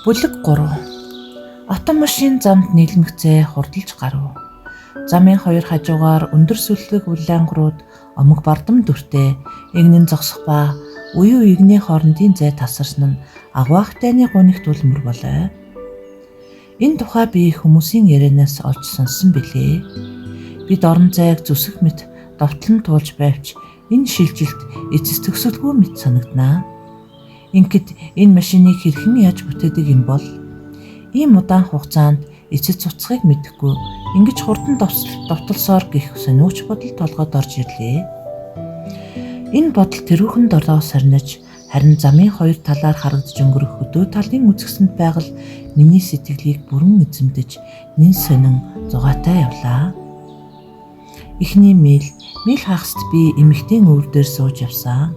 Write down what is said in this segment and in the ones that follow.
Бүлэг 3. Автомашин замд нийлмэгцээ хурдалж гарав. Замын хоёр хажуугаар өндөр сүлэг улаангууд омог бардам дүртэй игнэн зогсох ба уян игний хоорондын зай тасарсан нь агваахтайны гунигт үлмэр болоо. Энэ тухай би хүмүүсийн ярианаас олж сонссон билээ. Бид орон зайг зүсэх мэт довтлон туулж байвч энэ шилжилт эцэс төгсөлгүй мэт санагданаа. Ингээд энэ машиныг хэрхэн яаж бүтээдэг юм бол ийм удаан хугацаанд эцэс цуцхыг мэдэхгүй ингэж хурдан довтолсоор гих сониуч бодол толгойд орж ирлээ. Энэ бодол тэрүүхэн долоо сарниж харин замын хоёр талаар харагдж өнгөрөх өдөө талын үзэсгэлэнт байгаль миний сэтгэлийг бүрэн эзэмдэж нэн сонин зугаатай явлаа. Эхний мил хагаст би эмэгтэй өвөр дээр сууж явсан.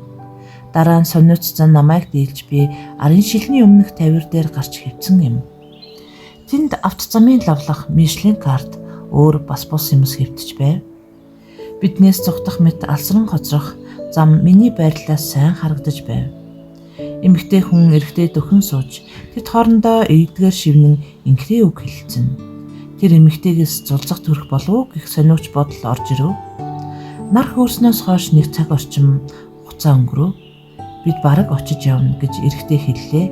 Дараа нь сониуцсан намайг дийлж би арын шилний өмнөх тавир дээр гарч хэвцэн юм. Тэнд авто замын лавлах Мишлен карт өөр бас бус юмс хэвтэж байв. Биднээс зүгтах мэт алсран хоцрох зам миний байрлалаас сайн харагдаж байв. Эмэгтэй хүн эрэгтэй дөхөн сууж тэд хоорондоо эйдгээр шивнэн инхрээ үг хэлцэн. Тэр эмэгтэйгээс зулцах төрөх болов гэх сониуч бодол орж ирэв. Нар хөөснөөс хойш нэг цаг орчим хугацаа өнгөрөв. Бид бараг очиж явна гэж эрэгтэй хэллээ.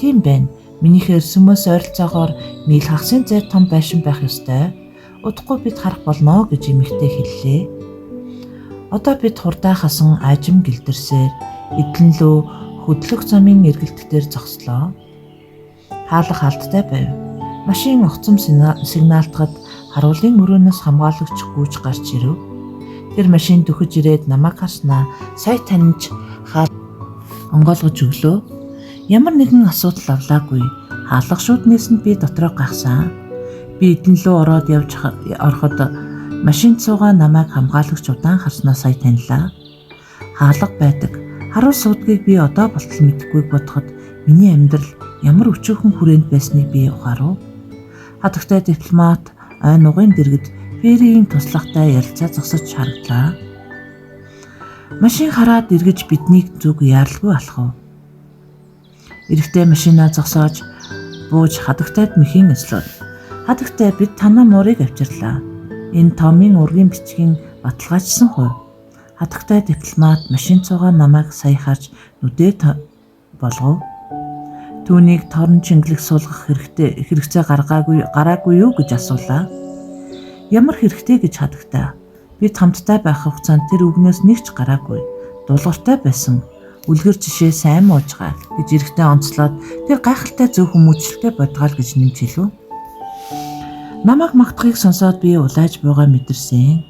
Тийм байна. Минийхээр сүмөөс ойролцоогоор мил хагасын зай том байшин байх ёстой. Удахгүй бид харах болно гэж эмэгтэй хэллээ. Одоо бид хурдаа хасан ажим гэлдэрсээр эдлэн лөө хөдлөх замын эргэлтээр зогслоо. Хаалх алдтай байв. Машин огцом сигналтахад харуулын өрөөнөөс хамгаалагч гүйж гарч ирэв. Тэр машин дөхөж ирээд намайг харснаа сая таньж онгойлгож өглөө. Ямар нэгэн асуудал авлаагүй. Хаалга шууд нээсэнд би дотроо гахсан. Би эдэн лөө ороод явж ороход машин цуугаа намайг хамгаалагч удаан харснаа сая танилаа. Хаалга байдаг. Харуу суудгийг би одоо болтол мэдэхгүй бодоход миний амьдрал ямар өчөөхөн хүрээнд байсныг би ухаарав. Хатагтай дипломат ой нугын дэргэд ферийн туслагтай ярилцаа зогсож харагдлаа. Машин хараад эргэж биднийг зүг яаралгүй алхав. Эрэгтэй машинаа зогсоож бууж хатагтайд мэхийн өслөөд. Хатагтай бид танаа муурыг авчирлаа. Энэ томын ургийн бичгийн баталгаажсан хувь. Хатагтай дипломат машин цугаа намайг сая харж нүдээ болгов. Түүнийг торон чингэлэг суулгах хэрэгцээ гараагүй юу гэж асуулаа. Ямар хэрэгтэй гэж хатагтай. Бид хамтдаа байх хугацаанд тэр үгнээс нэг ч гараагүй. Дуулууртай байсан. Үлгэр жишээ сайн муужгаа гэж эрэхтэй онцлоод тэр гайхалтай зөв хүмүүжлэлтэй бодгаал гэж нэмж хэлв. Намайг магтахыг сонсоод би улааж буйгаа мэдэрсэн.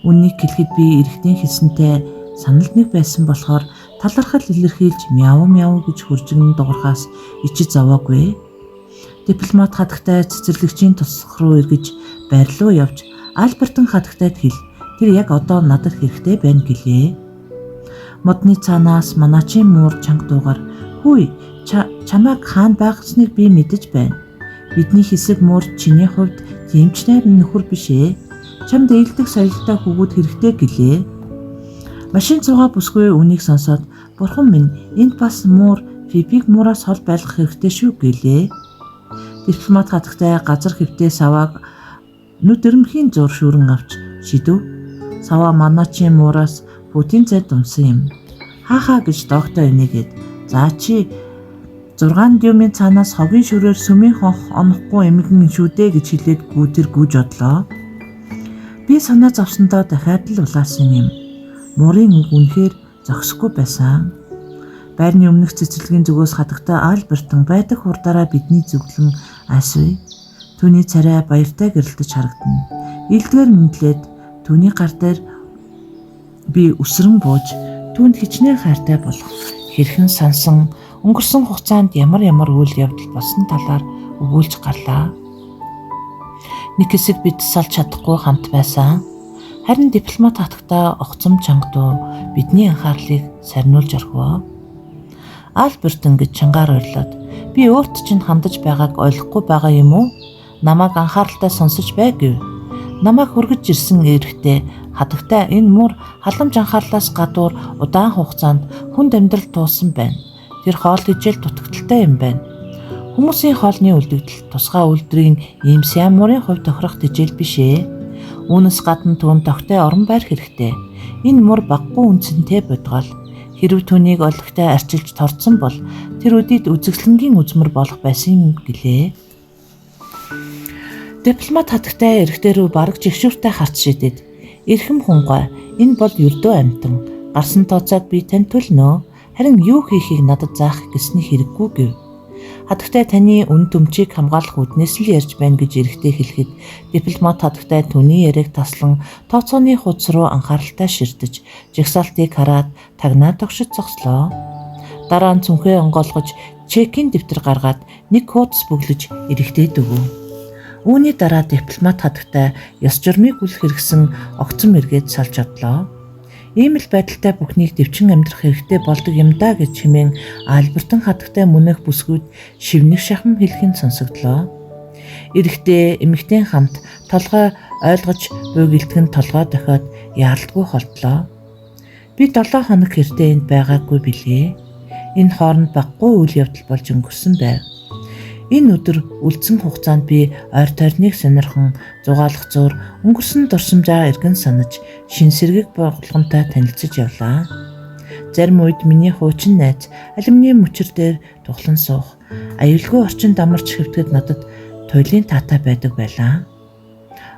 Үннийг хэлэхэд би эрэхтийн хэлсэнтэй саналд нэг байсан болохоор талархал илэрхийлж мяу мяу гэж хуржигн дуурхаас ичиж заваагүй. Дипломат хатагтай цэцэрлэгчийн тусах руу эргэж байр руу явж Альбертон хатагтайд хэл тэр яг одоо надад хэрэгтэй байна гэлээ. Модны цаанаас манаачин муур чанга дуугаар "Хүй, чамайг хаана байгасныг би мэдэж байна. Бидний хэсэг муур чиний хувьд тийм ч найр нөхөр биш ээ. Чамд ээлдэг соёлтой хүүгүүд хэрэгтэй гэлээ." Машин цугаа бүсгүй үнийг сонсоод "Бурхан минь, энд бас муур Фибиг муураас хол байлгах хэрэгтэй шүү" гэлээ. Дипломат хатагтай газар хэвтээ савааг нүд өрмөхийн зур шүүрэн авч шидэв. Саваа манаачин муураас Путин зайд унсан юм. Хаахаа гэж доктор энийгээд "За чи 6 дюймын цаанаас хогийн шүрээр сүмийн хонх онохгүй эмгэн шүү дээ" гэж хэлээд гүйтэр гүйж одлоо. Би санаа зовсондоо дахиад л улаасан юм. Муурын үг үнэхээр зогсохгүй байсан. Байрны өмнөх цэцэрлэгийн зүгөөс хатагтай Альбертон байдаг хурдаараа бидний зүглэн асууя. Түүний царай баяртай гэрэлтэж харагдана. Илдгээр мэдлээд түүний гар дээр би өсрөн бууж түүнд хичнээн хайртай болох хэрхэн сансан өнгөрсөн хугацаанд ямар үйл явдал болсон талаар өгүүлж гарлаа. Нэг хэсэг бид салж чадахгүй хамт байсан. Харин дипломат хатагтай огцом чангадуу бидний анхаарлыг сарниулж орхив. Альбертон гэж чангаар ойрлоод "Би өөрт чинь хандаж байгааг ойлгохгүй байгаа юм уу? Намайг анхааралтай сонсож бай" гэв. Намайг хөргөж ирсэн эрэхтэй хатагтай энэ муур халамж анхаарлаас гадуур удаан хугацаанд хүнд амьдрал туусан байна. Тэр хоол хижээл дутагдaltaй юм байна. Хүмүүсийн хоолны үлдэгдэл тусгай үйлдвэрийн ийм сайн мурын хувь тохирох тэжээл биш ээ. Үүнээс гадна түүнд тогтой орон байр хэрэгтэй. Энэ мур баггүй үнцэнтэй бодгол. Хэрв түүнийг олигтой арчилж торцсон бол тэр үдид үзэсгэлэнгийн үзмэр болох байсан юм гэлээ. Дипломат хатагтай эрэгтэй рүү бараг жигшүүртэй харц шидэд. Эрхэм хунгай, энэ бол ердөө амтан. Гарсан тооцоог би танд төлнө. Харин юу хийхийг надад заах гэсний хэрэггүй гэв. Хатагтай таны үн төмчийг хамгаалах үднээс л ярьж байна гэж эрэгтэй хэлэхэд дипломат хатагтай түүний яриаг таслан тооцооны хуудас руу анхааралтай ширтэж жагсаалтыг хараад тагнаа тогшиж зогслоо. Дараа нь цүнхээ онгойлгож чекийн дэвтэр гаргаад нэг хуудас бүглэж эрэгтэйд өгөв. Үүний дараа дипломат хатагтай ёс журмыг үл хэрэгсэн огцом эргээд салж одлоо. Ийм л байдалтай бүхнийг дэвчин амьдрах хэрэгтэй болдог юм да гэж хэмээн Альбертон хатагтай мөнөх бүсгүүд шивнэх шахам хэлхэн сонсогдлоо. Эрэгтэй эмэгтэй хамт толгой ойлгож буйгэлтгэн толгой дохиод яаралдгүй холдлоо. Би 7 хоног хэртээ энд байгаагүй билээ. Энэ хооронд баггүй үйл явдал болж өнгөрсөн байв. Энэ өдөр үлдсэн хугацаанд би ойр тойрныг сонирхон зугаалах зуур өнгөрсөн дурсамжаа эргэн санаж шин сэргийг болгонтой танилцж явлаа. Зарим үед миний хуучин найз алюминий мөчөр дээр тухлан суух, аюулгүй орчинд амарч хэвтгэд надад туйлын таатай байдаг байлаа.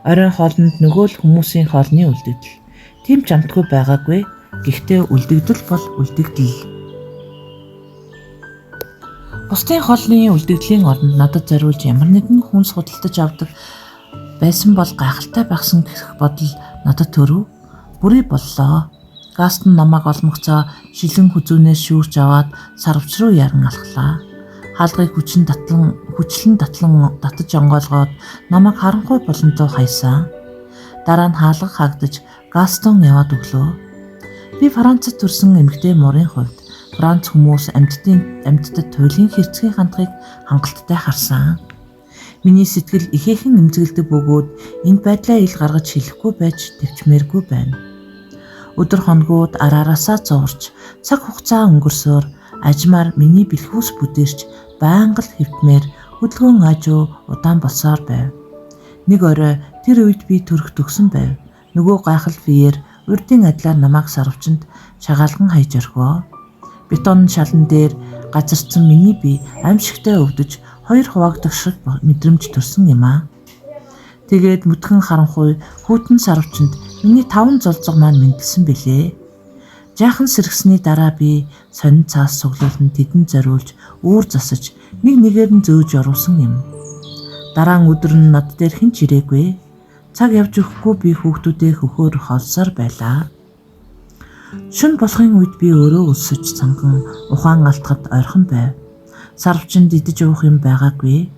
Оройн хоолнд нөгөө л хүмүүсийн хоолны үлдэгдэл. Тийм ч амтгүй байгаагүй. Гэхдээ үлдэгдэл бол үлдэгдэл. Бусдын хоолны үлдэгдлийн оронд надад зориулж ямар нэгэн хүнс худалдаж авдаг байсан бол гайхалтай багсан гэх бодол надад төрөв. Бүрий боллоо. Гаст нь намайг олмогцоо шилэн хүзүүнээс шүүрч аваад сарвч руу яран алхлаа. Хаалгыг хүчлэн татлан татаж онгойлгоод намайг харанхуй болонтой хайсан. Дараа нь хаалга хагдаж Гастон яваад өглөө. Би Францад төрсэн эмэгтэй морын хувьд Франц хүмүүс амьтдад туйлын хэрцгий хандхыг хангалттай харсан. Миний сэтгэл ихээхэн эмзэгэлдэг бөгөөд энэ байдлаа ил гаргаж хэлэхгүй байж төвчмээргүй байна. Өдөр хоногуд араараасаа зуурч цаг хугацаа өнгөрсөөр ажмаар миний бэлхүүс бүдэрч байнга л хэвтмээр хөдөлгөөн ажуу удаан болсоор байв. Нэг орой тэр үед би төрөх төгсөн байв. Нөгөө гайхал биеэр урдын адилаар намайг сарвчанд шагаалган хайж орхив. Бетон шалан дээр газарсан миний бие аимшигтай өвдөж хоёр хуваагдах шиг мэдрэмж төрсөн юм аа. Тэгээд мүдхэн харанхуй хүүтэн сарвчанд миний 5 зулцог маань мэндэлсэн бэлээ. Жаахан сэргсэний дараа би сонин цаас суглуулан тэдэнд зориулж үүр засаж нэг нэгээр нь зөөж оруулсан юм. Дараа өдөр нь над дээр хэн ч ирээгүй. Цаг явж өгөхгүй би хүүхдүүдээ хөхөөр холсоор байлаа. Шөнө болохын үед би өөрөө өсөж цанган ухаан алтхад ойрхон байв. Сарвчанд идэж уух юм байгаагүй.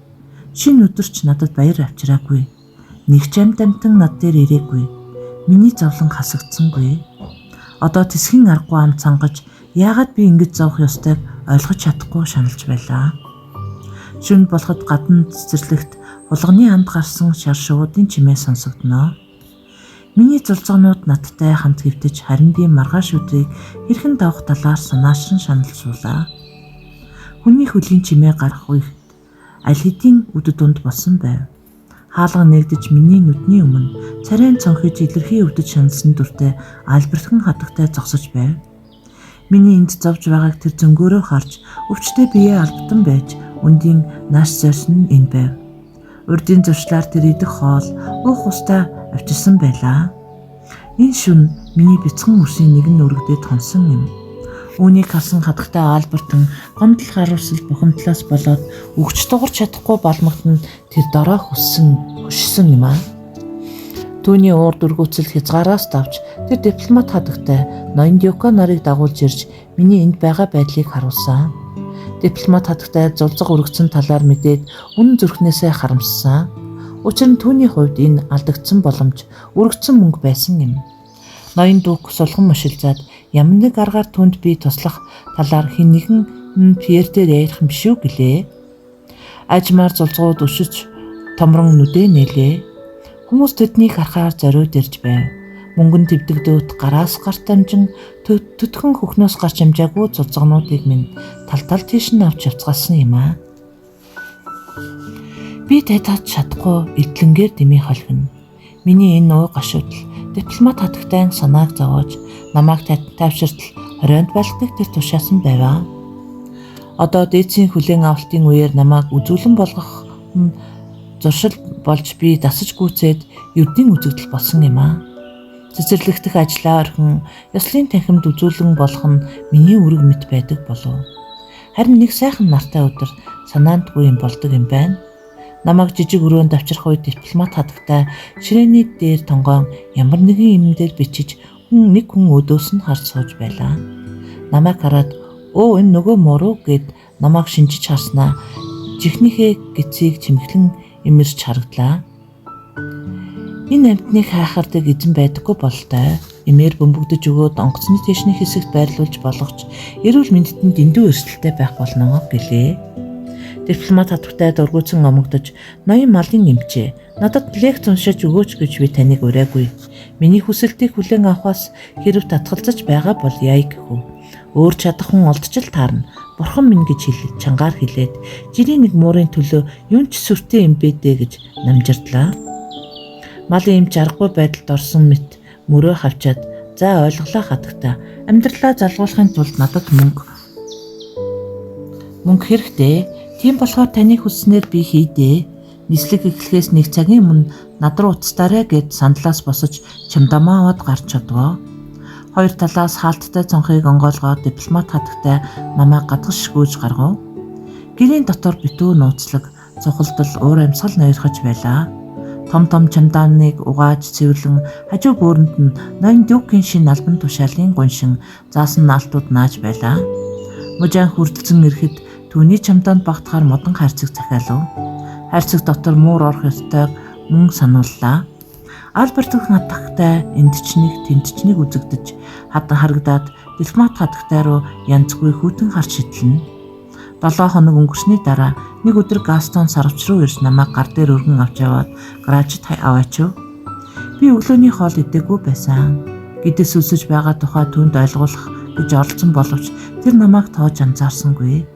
Шинэ өдөрч надад баяр авчираагүй. Нэг ч амтан над дээр ирээгүй. Миний зовлон хасагдсангүй. Одоо тэсхийн аргагүй ам цангаж яагаад би ингэж зовх ёстойг ойлгож чадахгүй шаналж байлаа. Шөнө болоход гадна цэцэрлэгт хулганы амд гарсан шар шуудын чимээ сонсогдноо. Миний зулцгонууд надтай хамт хэвтэж харин би маргааш өдрийг хэрхэн давах талаар санаашран шаналжуулаа. Хүний хөлийн чимээ гарах үед аль хэдийн үдэд дунд болсон байв. Хаалга нэгдэж миний нүдний өмнө царайн цонхиж илэрхий өвдөж шаналсан дүртэй Альбертон хатагтай зогсож байв. Миний энд зовж байгааг тэр зөнгөөрөө харж өвчтэй биеэ албатан байж үндийн нааш зорьсон энэ байв. Урдын зуршлаар тэр идэх хоол уух устай авчирсан байлаа. Энэ шөнө миний бяцхан үрсийн нэгэн өргөдөд хонсон юм. Үүнийг харсан хатагтай Альбертон гомдол харуулсал бухимдлаас болоод өгч дуурч чадахгүй балмагт нь тэр дорой хөшсөн юм аа. Түүний уур дүргүүцэл хязгаараас давж тэр дипломат хатагтай Нондиоко нарыг дагуулж ирж миний энд байгаа байдлыг харуулсан. Дипломат хатагтай зулцаг өргөцсөн талаар мэдээд үнэн зүрхнээсээ харамссан. Учир нь түүний хувьд энэ алдагдсан боломж өргөцсөн мөнгө байсан юм. Ноён дүүх сулхан мушилзаад ямар нэг аргаар түнд би туслах талаар хэн нэгэн Пьер дээр ярих юм биш үү гэлээ. Ажмаар зулцгууд өшөж томрон нүдэ нээлээ. Хүмүүс тэднийг харахаар зориуд ирж байв. Мөнгөн твдэгдөөт гараас гарт амжин төтгөн хөхнөөс гарч амжаагүй зулцгнуудыг минь тал тийш нь авч явцгаасан юм аа. Би тайлгаж чадахгүй эдлэнгээр дэмий холгино. Миний энэ уу гашуудл дипломат хатагтай санааг зовоож намайг тайвширтал хорионд байлгадаг тэр тушаасан байваа. Одоо дээдсийн хүлээн авалтын үеэр намайг үзүүлэн болгох зуршил болж би дасаж гүйцээд ердийн үзэгдэл болсон юм аа. Цэцэрлэгдэх ажлаа орхин ёслын танхимд үзүүлэн болох нь миний үрэг мэт байдаг болов. Харин нэг сайхан нартай өдөр санаандгүй юм болдог юм байна. Намайг жижиг өрөөнд авчрах үед дипломат хатагтай ширээний дээр тонгоон ямар нэгэн юм дээр бичиж нэг хүн өдөөс нь харж сууж байлаа. Намайг хараад "Оо энэ нөгөө муруу" гэд намайг шинжиж харснаа чихнийхээ гэцийг чимэглэн имэрч харагдлаа. Энэ амьтныг хайхардаг эзэн байдаггүй болтой. Имээр бөмбөгдөж өгөөд онгоцны тэшний хэсэгт байрлуулж болгоч эрүүл мэндэд дэндүү өрсөлдөлтэй байх болно гэлээ. Дипломат хатагтай дургуйсан омогдож ноён малын нэмчээ. Надад лекц уншиж өгөөч гэж би таныг ураагүй. Миний хүсэлтийг хүлээн авахаас хэрв татгалзаж байгаа бол яа гэхүү. Өөр чадах хүн олдчил таарна. Бурхан минь гэж хэлээд чангаар хэлээд жирийн нэг муурын төлөө юун ч сүртэй юм бэ дээ гэж намжирдлаа. Малын эмч аргагүй байдалд орсон мэт мөрөө хавчаад "За ойлголоо хатагтай. Амьдралаа залгуулахын тулд надад мөнгө хэрэгтэй. Тийм болохоор таны хүснээр би хийдээ. Нислэг эхлэхээс нэг цагийн өмнө над руу уцтаарай" гэд сандлаас босож чамдамаа аваад гарч чадваа. Хоёр талаас хаалттай цонхыг онгойлгоод дипломат хатагтай намайг гадагш гүйж гаргав. Гэрийн дотор битүү нууцлаг цухалдал уур амьсгал ноёрхож байлаа. Том чамдааныг угааж цэвэрлэн хажуу бөөрөнд нь ноён дүүкийн шин албан тушаалын гуншин заасан наалтууд нааж байлаа. Мужаан хүрдэлцэн ирэхэд түүний чамдаанд багтахаар модон хайрцаг захиалав. Хайрцаг дотор муур орох ёстойг мөн санууллаа. Альберт хатагтай эндчнийг тентчнийг үзэгдэж хадан харагдаад дипломат хатагтай руу янзгүй хүйтэн харж шидлэнэ. 7 хоног өнгөрсний дараа нэг өдөр Гастон сарвч руу ирж намайг гар дээр өргөн авч яваад гаражид аваачив. Би өглөөний хоол идээгүй байсан. Гэдэс үлсэж байгаа тухай түүнд ойлгуулах гэж оролцсон боловч тэр намайг тоож анзаарсангүй.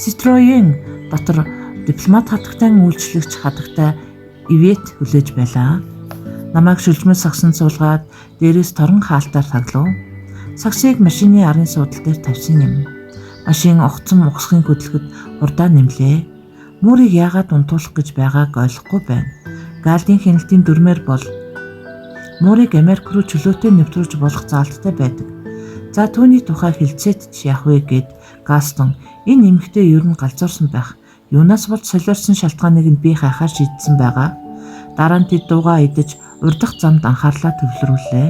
Citroën дотор дипломат хатагтай үйлчлэгч хатагтай Ивет хүлээж байлаа. Намайг шүлжмэл сагсан суулгаад дээрээс торон хаалтаар таглав. Сагсыг машины арын суудал дээр тавьсан юм. Машин огцом ухсхын хөдөлгөд хурдаа нэмлээ. Мөрийг яагаад унтуулах гэж байгааг ойлгохгүй байна. Галдын хяналтын дүрмээр бол мөрийг Америк руу чөлөөтэй нэвтрүүлж болох заалттай байдаг. За түүний тухай хэлцээд ч яах вэ гэд Гастон энэ эмэгтэй ер нь галзуурсан байх. Юунаас болж солиорсон шалтгааныг нь би хайхаар шийдсэн байгаа. Дараа нь тэд дуугаа идэж урдах замд анхаарлаа төвлөрүүллээ.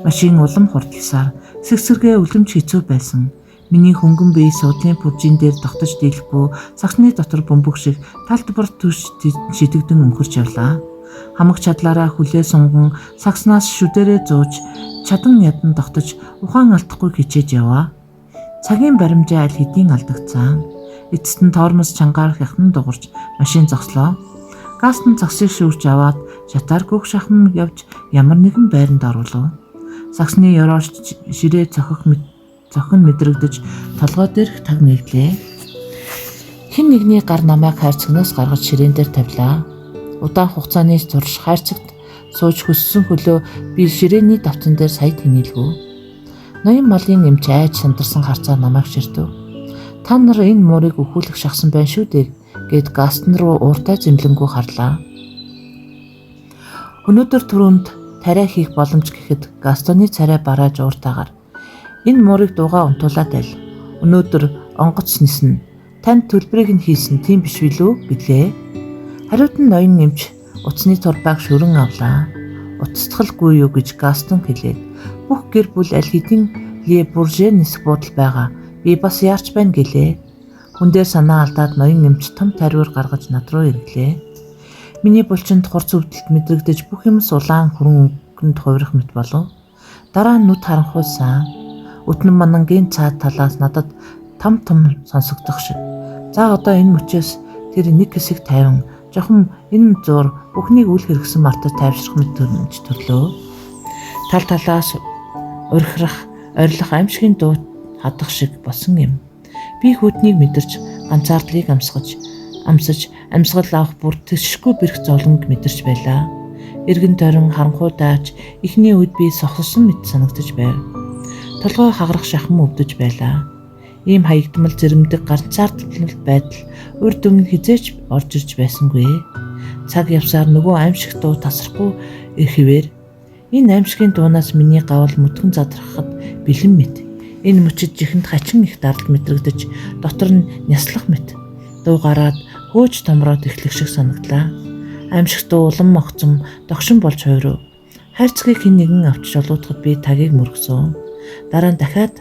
Машин улам хурдсаар сэгсэргээ үлэмж хэцүү байсан. Миний хөнгөн бие суудлын пүржин дээр тогтож дийлэхгүй сагсны дотор бөмбөг шиг талтбар түш шидэгдэн өнгөрч явлаа. Хамаг чадлаараа хүлээ сунган сагснаас шүдэрээ зууж чадан ядан тогтож ухаан алдахгүй хичээж яваа. Цагийн баримжаа аль хэдийн алдагцсан. Эцэст нь тормоз чангаар хятан дуурч машин зогслоо. Гастон загсыг шүүрч аваад шатаар гүг шахам явж ямар нэгэн байранд оруулав. Сагсны ёроорч ширээ цохин мэдрэгдэж толгой дээрх таг нэглээ. Хэн нэгний гар намайг хайрцагнаас гаргаж ширээн дээр тавилаа. Удаан хугацааны турш хайрцагт сууж хөссөн хөлөө би ширээний давтан дээр сая тэнэлгүү. Ноён малын эмч айж сандарсан харцаа намайг ширдэв. Та нар энэ муурыг өхүүлэх шахсан байна шүү дээ гэд Гастон руу ууртай зэмлэнгүү харлаа. Өнөөдөр түрүүнд тариа хийх боломж гэхэд Гастоны царай барааж ууртаагаар энэ муурыг дуугаа унтуулаад айл. Өнөөдөр онгоц ниснэ. Танд төлбөрийг нь хийсэн тийм биш билүү гэлээ. Хариуд нь ноён нэмч утасны турбааг шүрэн авлаа. Утасдахалгүй юу гэж Гастон хэлээд бүх гэр бүл аль хэдийн Ле Буржэ нисэх буудал байгаа. Би бас яарч байна гэлээ. Хүн дээр санаа алдаад ноён нэмч том тариур гаргаж над руу ирлээ. Миний булчинд хурц өвдөлт мэдрэгдэж бүх юм улаан хүрэн өнгөнд хувирах мэт болов. Дараа нь нүд харанхуйсан. Өтнөн манангийн цаад талаас надад том сонсогдох шиг. За одоо энэ мөчөөс тэр нэг хэсэг тайван жохон энэ зур бүхнийг үл хэрэгсэн мартаж тайвшрах мэт төрнөж төрлөө. Тал талаас урхирах, орилох аимшигын дуу хадах шиг болсон юм. Би хүйтнийг мэдэрч ганцаардлыг амсгаж амсаж амьсгал авах бүр төсшгүй бэрх зовлонг мэдэрч байлаа. Эргэн тойрон харанхуй дааж эхний үед би сохсон мэт санагдаж байв. Толгой хагарах шахам өвдөж байлаа. Ийм хаягдмал зэрэмдэг ганцаардмал байдал урд өмнө хизээч орж ирж байсангүй. Цаг явсаар нөгөө аимшиг дуу тасрахгүй ирэхвэр энэ аимшигын дуунаас миний гавал мүтгэн задрахад бэлэн мэт. Энэ мөчөд жихэнд хачин их дардал мэдрэгдэж дотор нь няслах мэт. Дуу гараад хөөж томроод эхлэх шиг санагдлаа. Аимшиг дуу улам могцом догшин болж хуйрав. Хайрцгийг хэн нэгэн авчиж олоодоход би тагийг мөргсөн. Дараа нь дахиад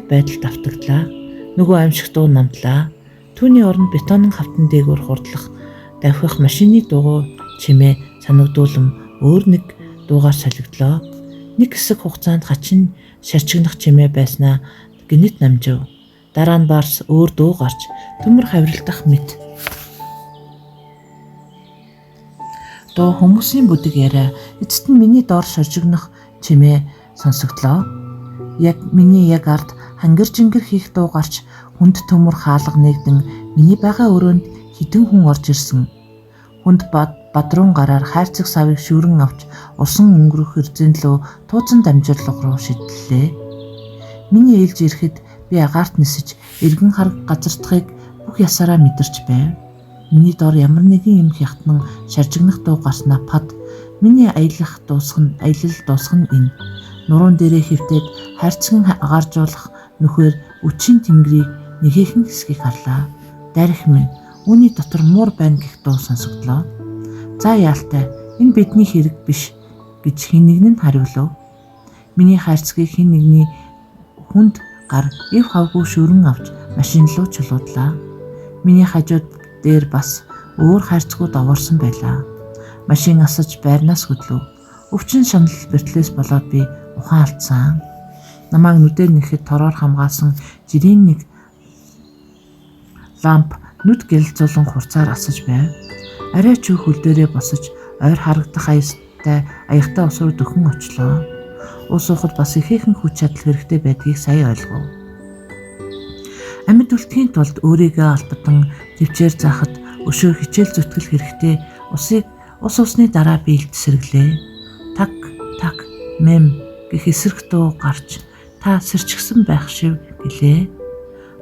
байдал давтагдлаа. Нөгөө аимшиг дуу намдлаа. Түүний оронд бетонын хавтан дээгүүр хурдлах давхих машины дуугүй чимээ санагдуулам өөр нэг дуугаар солигдлоо. Нэг хэсэг хугацаанд хачин шарчигнах чимээ байснаа гинэт намжив. Дараа нь барс өөр дуу гарч төмөр хаврилдах мэт. Дуу хүмүүсийн бүдэг яриа эцэст нь миний доор шаржигнах чимээ сонсогдлоо. Яг миний яг ард хангир жингэр хийх дуу гарч хүнд төмөр хаалга нэгдэн миний байгаа өрөөнд хідэн хүн орж ирсэн. Хүнд бадруун гараар хайрцаг савыг шүүрэн авч усан өнгөрөх эрзэн лөө тууцан дамжуулах руу шидлээ. Миний ээлж ирэхэд би агаарт нисэж эргэн хараг газардахыг бүх ясаараа мэдэрч байв. Миний доор ямар нэгэн юм хятнан шаржигнах дуу гарснаа пад миний аялал дуусах нь энэ. Нуруунд дээрээ хөвтөд хайрцагын агааржуулах нөхөр үчийн тэнгэрийг нэгэн хэсгийг харлаа. Дарих минь үүний дотор муур байна гэх дуу сонсогдлоо. За яалтай энэ бидний хэрэг биш гэж хэн нэгэн нь хариулав. Миний хайрцгийг хэн нэгний хүнд гар ив хавгүй шүрэн авч машин руу чулуудлаа. Миний хажууд дээр бас өөр хайрцгууд овоорсон байлаа. Машин асаж байрнаас хөдлөв. Өвчин шанал бэртлээс болоод би ухаан алдсан. Намайг нүдээр нэхэд тороор хамгаалсан жирийн нэг ламп нүд гэлзүүлэн хурцаар асаж байв. Арай ч хөл дээрээ босож ойр харагдах аягтай ус руу дөхөн очлоо. Ус уухад бас ихээхэн хүч чадал хэрэгтэй байдгийг сайн ойлгов. Амьд үлдэхийн тулд өөрийгөө албадан төвчээр заахад өшөө хичээл зүтгэл хэрэгтэй. Ус усны дараа би илт сэрглээ. Так так мэм гэх эсрэг дуу гарч та сэрчгсэн байх шив гэлээ.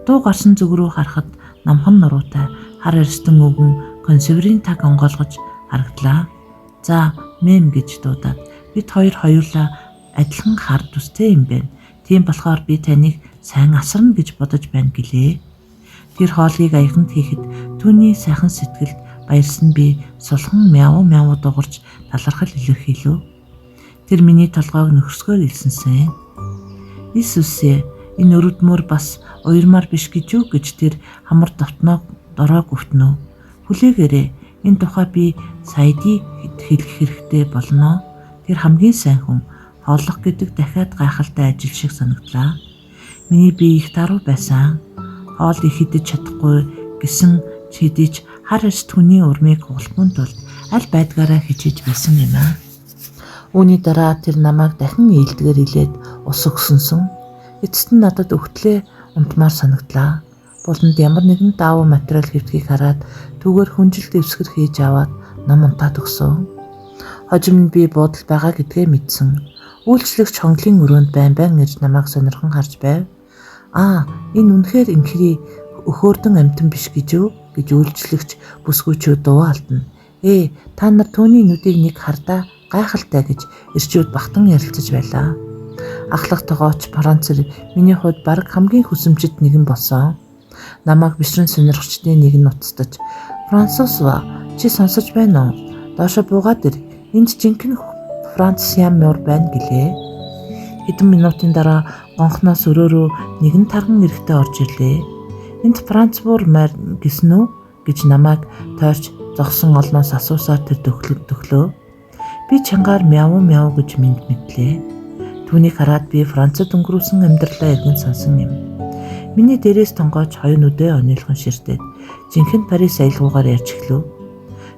Дуу гарсан зүг рүү харахад намхан нуруутай хар эрстэн өгөн консервийн таг онгойлгож харагдлаа. За мэм гэж дуудаад бид хоёулаа адилхан хар төстэй юм байна. Тийм болохоор би таныг сайн асарна гэж бодож байна гэлээ. Тэр хоолыг аяганд хийхэд түүний сайхан сэтгэлд баярлсан би сулхан мяу дуугарч талархал илэрхийлв. Тэр миний толгойг нөхөрсгөөр илсэнсэн. Иесусээ энэ өрөдмөр бас уярмаар биш гэж юу гэж тэр хамар давтноо дороо гүвтнө. Хүлээгээрээ энэ тухай би саядий хэлэх хэрэгтэй болно. Тэр хамгийн сайн хүн. Хооллох гэдэг дахиад гайхалтай ажил шиг санагдлаа. Миний бие их даруй байсан. Хоол их идэж чадахгүй гэсэн чидэж хар эрс түүний урмыг хугалахын тулд аль байдгаараа хичээж байсан юм аа. Үүний дараа тэр намайг дахин ээлдгээр илээд ус өгсөнсөн. Эцэст нь надад өгтлээ унтмаар санагдлаа. Буланд ямар нэгэн даавуу материал хэвтгийг хараад түүгээр хүнжил дэвсгэр хийж аваад нам унтаад өгсөн. Хожим нь би буудал байгаа гэдгээ мэдсэн. Үйлчлэгч хонглын өрөөнд байн ирж намайг сонирхон харж байв. Энэ үнэхээр инхри өхөөрдөн амтан биш гэж юу гэж үйлчлэгч бүсгүйчүүд дуу алдна. Та нар түүний нүдийг нэг хардаа гайхалтай гэж ирчүүд бахтан ярилцаж байлаа. Ахлах тогооч Францэр миний хувьд бараг хамгийн хүсэмжит нэгэн болсон. Намайг бишрэн сонирхчдын нэг нь уцтаж "Франсуа, чи сонсож байна уу? Доошо буугаад ир. Энд жинхэнэ Франц ям муур байна" гэлээ. Хэдэн минутын дараа гонхноос өрөөрөө нэгэн тарган эрэхтэй орж ирлээ. "Энд Франц муур маар гэсэн үү?" гэж намайг тойрч зогсон олноос асуусаар тэр төглөө. Би чангаар мяу гэж мэдлээ. Түүнийг хараад би Францад өнгөрүүлсэн амьдралаа эргэн сонсон юм. Миний дээрээс тонгооч хоёр нүдээ онилгон ширтээд жинхэнэ Парис аялгаугаар ярьж эхлэв.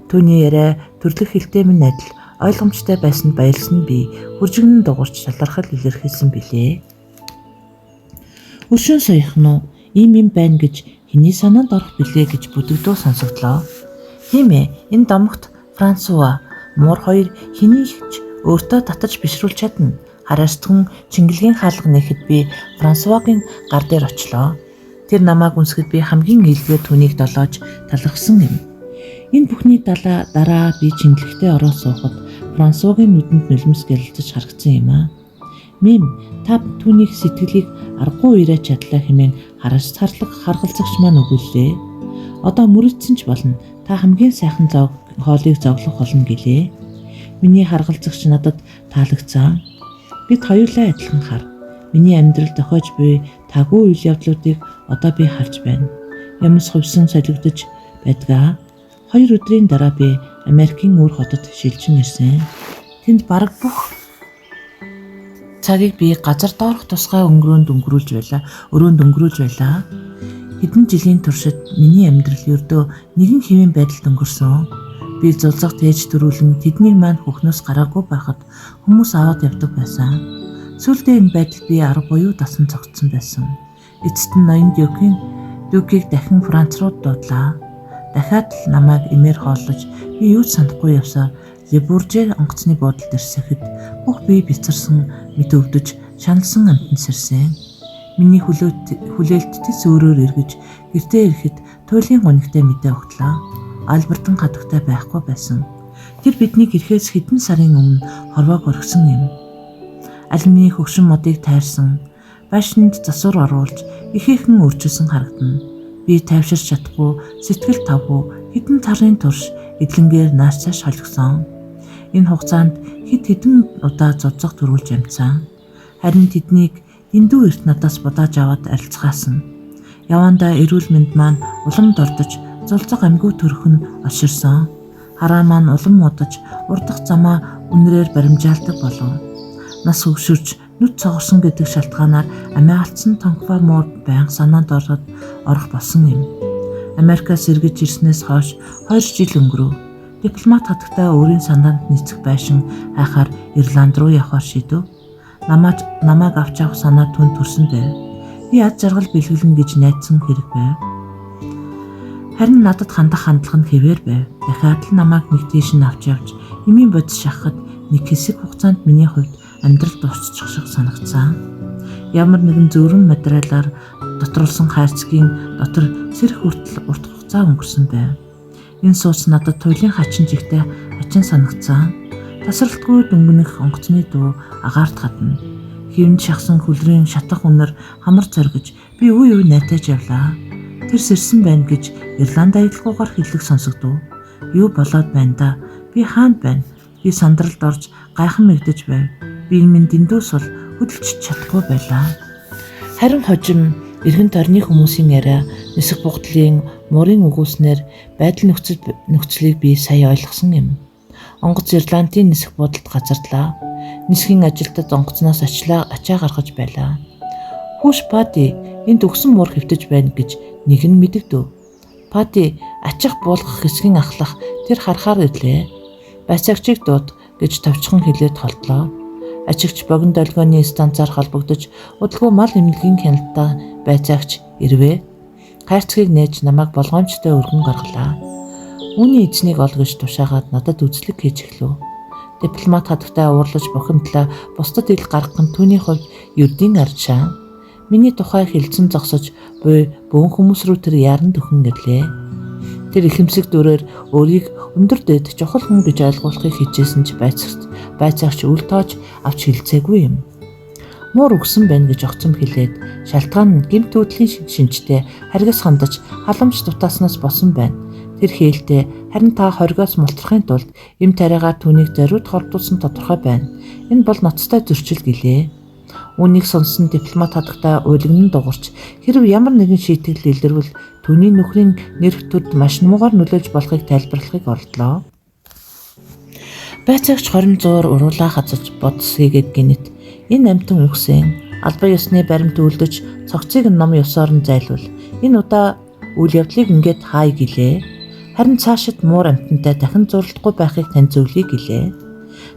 Түүний яриа төрлөх хэлтэй минь адил ойлгомжтой байсанд баярлсан би хуржигнэн дуурч талархал илэрхийлсэн билээ. "Өшөө саяхан уу? Ийм юм байна гэж хэний санаанд орох билээ гэж бүдэгдөө сонсогдлоо. Тийм ээ, энэ домогт Франсуа муур хоёр хэнийг ч өөртөө татаж бишрүүлж чадна. Хараастхан Чингэлгийн хаалга нэхэд би Франсуагийн гар дээр очлоо. Тэр намайг үнсгэд би хамгийн илгээр түүнийг долоож талархсан юм. Энэ бүхний дараа би Чингэлэгтэй ороо суухад Франсуагийн нүдэнд нулимс гялалзаж харагдсан юм аа. Мим, та түүнийг сэтгэлийг аргагүй уурайж чадлаа хэмээн харгалзагч маань өгүүллээ. Одоо мөрөдсөн ч болно. Та хамгийн сайхан хоолыг зовлох болно гэлээ. Миний харгалзагч надад таалагдсан. Бид хоёулаа адилхан хар. Миний амьдрал дохиож буй тагуу үйл явдлуудыг одоо би харж байна. Ямс хувьсан солигдож байдгаа. 2 өдрийн дараа би Америкийн өөр хотод шилжин ирсэн. Тэнд бараг бүх цагийг би газар доорх тусгай өрөөнд өнгөрүүлж байлаа. Хэдэн жилийн туршид миний амьдрал ердөө нэгэн хэвийн байдалд өнгөрсөн. Би зулзах тээж төрүүлэн тэднийг маань хөхнөөс гараагүй байхад хүмүүс аваад явдаг байсан. Сүүлдээ энэ байдал би арга буюу дасан зогтсон байсан. Эцэст нь ноён Дюкийг дахин Франц руу дуудлаа. Дахиад л намайг эмээр хооллож би юу ч санахгүй явсаар Лебуржээр онгоцны буудалд ирсэхэд бүх бие бицэрсэн мэд өвдөж шаналсан амтан сэрсэн. Миний хүлээлттэй зөөрөөр эргэж гэртээ ирэхэд туйлын гонигтай мэдээ өгтлээ. Альбертын хадагтай байхгүй байсан. Тэр биднийг ирэхээс хэдэн сарын өмнө хорвоог орхисон юм. Аль миний хөгшин модыг тайрсан, байшинд засвар оруулж ихээхэн өөрчилсөн харагдана. Би тайвширч чадахгүй, сэтгэл тавгүй, хэдэн сарын турш эдлэнгээр нааш цааш холгосон. Энэ хугацаанд хэдэн удаа зовцох төрүүлж амжсан. Харин тэднийг дэндүү эрт надаас будааж аваад арилцгаасан. Явандаа эрүүл мэнд маань улам дордож, зулцаг амьгүй төрөх нь олширсан. Хараа маань улам мудаж, урдах замаа үнрээр баримжаалдаг болов. Нас хөгшөрч, нүд цогорсон гэдэг шалтгаанаар амиа алдсан тонхва мууд байнга санаанд орох болсон юм. Америкаас эргэж ирснээс хойш 2 жил өнгөрөв. Дипломат хатагтай өөрийн санаанд нийцэх байшин хайхаар Ирланд руу явахаар шийдэв. Намайг авч явах санаа түн төрсөн байв. Би ад жаргал бэлгэлнэ гэж найдсан хэрэг байв. Харин надад хандах хандлага нь хэвээр байв. Дахиад л намайг нэг тийш нь авч явж эмийн бодис шахахад нэг хэсэг хугацаанд миний хувьд амьдрал дуусчих шиг санагдсан. Ямар нэгэн зөөрөн материалаар дотруулсан хайрцгийн дотор сэрх хүртэл урт хугацаа өнгөрсөн байв. Энэ сууц надад туйлын хачин жигтэй хачин санагдсан. Тасралтгүй дөнгөнөх онгоцны дуу агаарт гадна. Хэвэн шахсан хөлрийн шатах үнэр хамар зоргиж би үе найтаж явлаа. Тэр сэрсэн байна гэж Ирланд аялалгүйгээр хэллэг сонсогдов. Юу болоод байна да? Би хаанд байна? Би сандралд орж гайхан мэгдэж байв. Би минь дэндүүс бол хөдөлж чадахгүй байлаа. Харин хожим эргэн тойрны хүмүүсийн яриа, нисэх бугдлын морийн үгүйснээр байдал нөхцөлийг би сайн ойлгосон юм. Онгоц Ирландын нисэх буудалд газарлаа. Нисхийн ажилтад онгоцноос ачаа гаргаж байлаа. Хүүш Пати, энд өгсөн муур хэвтэж байна гэж нэг нь мэдэгдэв. Пати ачих буулгах хэсгийн ахлах тэр харахаар ирлээ. Байцаагчийг дууд гэж товчхон хэлээд холдлоо. Ачигч богино долгионы станцаар холбогдож удалгүй мал эмнэлгийн хяналтаа байцаагч ирвэ. Хайрцгийг нээж намайг болгоомжтой өргөн гаргалаа. Үүний эзнийг ол гэж тушаагаад надад үзлэг хийж эхлэв. Дипломат хатагтай уурлаж бохимдлаа бусдад ил гаргах нь түүний хувьд ердийн арчаа. Миний тухай хэлцэн зогсож буй бөөн хүмүүс рүү тэр яран дөхөн гэрлээ. Тэр ихэмсэг дүрээр өөрийг өндөр дэд чухал хүн гэж ойлгуулахыг хичээсэн ч байцаагч үл тоож авч хэлцээгүй юм. Муур өгсөн байна гэж огцом хэлээд шалтгаан нь гэмт үүдлийн шинжтэй харгас хандаж халамж дутааснаас болсон байна. Тэр хээлтэй харин та хоригоос мултрахын тулд эм тариагаар түүнийг зориуд хордуулсан тодорхой байна. Энэ бол ноцтой зөрчил гэлээ. Үүнийг сонсон дипломат хатагтай уйлган дуурч хэрв ямар нэгэн шийтгэл илэрвэл түүний нөхрийн нэр төрд маш муугаар нөлөөлж болохыг тайлбарлахыг оролдлоо. Байцаагч 20 зуур уруулаа хазаж бодс хийгээд гинэт энэ амтан үхсэн албан ёсны баримт үлдэж цогцыг ном ёсоор нь зайлвал энэ удаа үйл явдлыг ингээд хаая гэлээ. Харин цаашид муур амтантай дахин зурлахгүй байхыг тань зөвлөе гэлээ.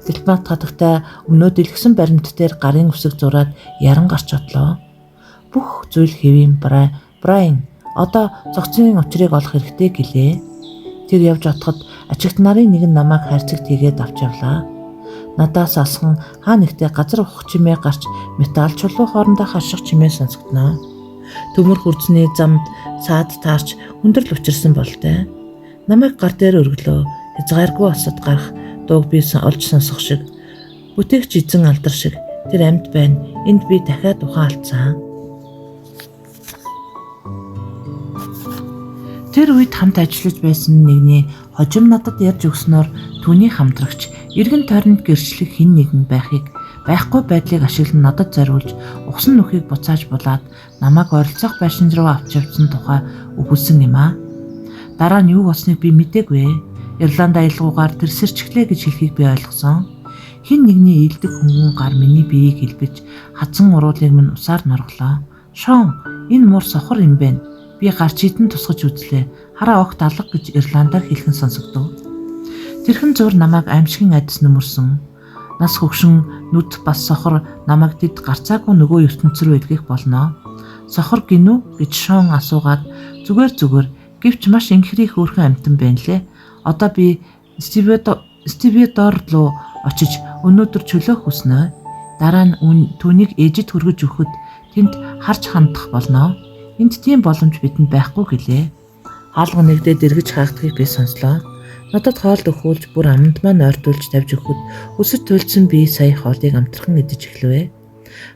Дипломат хатагтай өмнөө дэлгэсэн баримт дээр гарын үсэг зураад яран гарч одлоо. Бүх зүйл хэвийн Брайан Одоо зохицын учрыг олох хэрэгтэй гэлээ. Тэр явж отоход ачигт нарын нэг нь намайг хайрцагт хийгээд авч явлаа. Надаас алсхан хаа нэгтээ газар ухах чимээ гарч металл чулуу хоорондоо хаших чимээ сонсогдноо. Төмөр хурцны замд саад таарч хүндрэл учирсан болтой. Намайг гар дээр өргөлөө. Хязгааргүй осод гарах дууг би олж сонсох шиг. Бүтээгч эзэн алдар шиг тэр амьд байна. Энд би дахиад ухаан алдсан. Тэр үед хамт ажиллаж байсан нэгний хожим надад ярьж өгснөөр түүний хамтрагч эргэн тойронд гэрчлэх хэн нэгэн байхгүй байдлыг ашиглан надад зориулж угсан нүхийг буцааж булаад намайг ойролцоох байшин руу авч явсан тухай өгүүлсэн юм аа. Дараа нь юу болсныг би мэдээгүй. Ирланд аялгаугаар тэр сэрчглээ гэж хэлхийг би ойлгосон. Хин нэгний ийдэг хөнгөн гар миний биеийг хэлбэж хадсан уруулыг минь усаар норглоо. Шон, энэ муур сохор юм байна. Би гарч идэн тусгаж үзлээ. Хараа огт алга гэж ирландаар хэлхэн сонсогдов. Тэрхэн зур намайг аимшигын адис нөмөрсөн. Нас хөгшин нүд бас сохор намайг дэд гарцаагүй нөгөө ертөнц рүү илгээх болно. Сохор гинүү гэж Шон асуугаад зүгээр гэвч маш инхрий хөөрхөн амтан байна лээ. Одоо би Стиведор руу очиж өнөөдөр чөлөөх хүснэ. Дараа нь түүнийг ээжид хүргэж өгөхөд тэнд харж хандах болно. Энд тийм боломж бидэнд байхгүй гэлээ. Хаалга нэгдээд эргэж хаагдахыг би сонслоо. Надад хоол өгүүлж бүр аманд маань ойртуулж тавьж өгөхөд өсөж туйлдсан би сая хоолыг амтархан идэж эхлэвэ.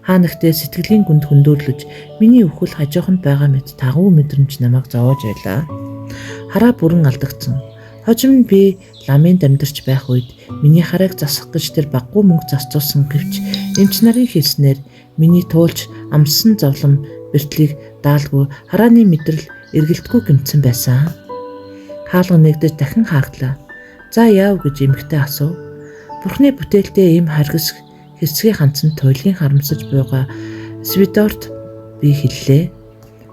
Хаа нэгтээ сэтгэлийн гүнд хөндөөрлөж миний өвхөл хажууханд байгаа мэт тагуу мэдрэмж намайг зовоож байлаа. Хараа бүрэн алдагдсан. Хожим би ламынд амьдарч байх үед миний харааг засах гэж тэр баггүй мөнгө зарцуулсан гэвч эмч нарын хэлснээр миний туулж амссан зовлон бэртлийг даалгүй харааны мэдрэл эргэлтгүй гэмтсэн байсан. Хаалга нэгдэж дахин хаагдлаа. За яав гэж эмэгтэй асуув. Бурхны бүтээлтэй ийм харгас хэсгийг хандсан туйлын харамсаж буйгаа Свидорт би хэллээ.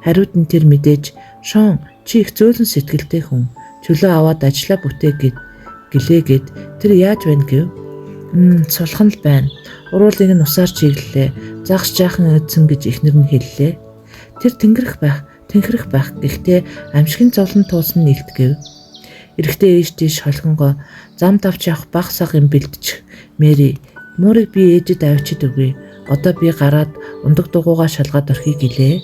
Хариуд нь тэр мэдээж Шон чи их зөөлөн сэтгэлтэй хүн. Чөлөө аваад ажиллаа бүтээ гэлээгээд тэр яаж байна гэв. Сулхан л байна. Уруулыг нь усаар чиглэлээ. Загс жаахан эдсэн гэж ихнэр нь хэллээ. Тэр тэнгэрх байх. Гэхдээ амшигын зовлон туулсан нь илтгэв. Эрэхтэй ээж тийш холгонгоо зам давч явах баг саг юм бэлдчих. Мэри, мөрийг би ээжэд авчид өгье. Одоо би гараад ундаг дугуугаа шалгаад орхийг гэлээ.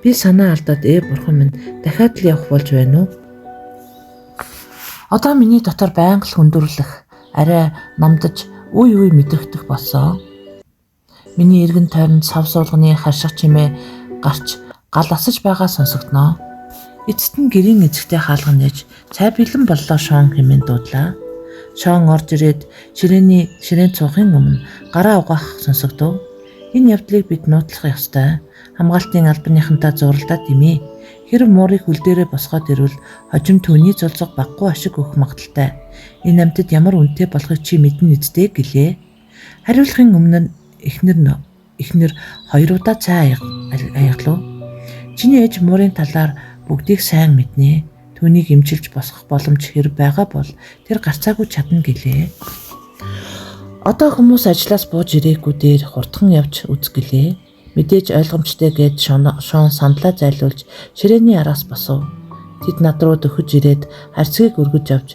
Би санаа алдаад бурхан минь дахиад л явах болж байна уу? Одоо миний дотор байнга л хүндрэлэх, арай намдаж үе мэдрэгдэх болсон. Миний эргэн тойронд сав суулганы харших чимээ гарч гал асаж байгаа сонсогдноо. Эцэст нь гэрийн эзэгтэй хаалга нээж цай бэлэн боллоо Шон хэмээн дуудлаа. Шон орж ирээд ширээн цуухын өмнө гараа угаах сонсогдов. Энэ явдлыг бид нуудлах ёстой. Хамгаалтын албаныхантаа зуралдаад димээ. Хэрэв муурыг хөл дээрээ босгоод ирвэл хожим түүний зулцог баггүй ашиг өгөх магадaltaй. Энэ амьтад ямар үнэтэй болохыг чи мэднэ үсттэй гэлээ. Хариулахын өмнө эхнэр хоёр удаа цай аяглав. Чиний ээж муурын талаар бүгдийг сайн мэднэ. Түүнийг эмчилж босгох боломж хэрэг байгаа бол тэр гарцаагүй чадна гэлээ. Одоо хүмүүс ажлаас бууж ирээгүй дээр хурдхан явж үзгэлээ. Мэдээж ойлгомжтой гээд Шон сандлаа зайлуулж ширээний араас босов. Тэд над руу дөхөж ирээд харцгийг өргөж авч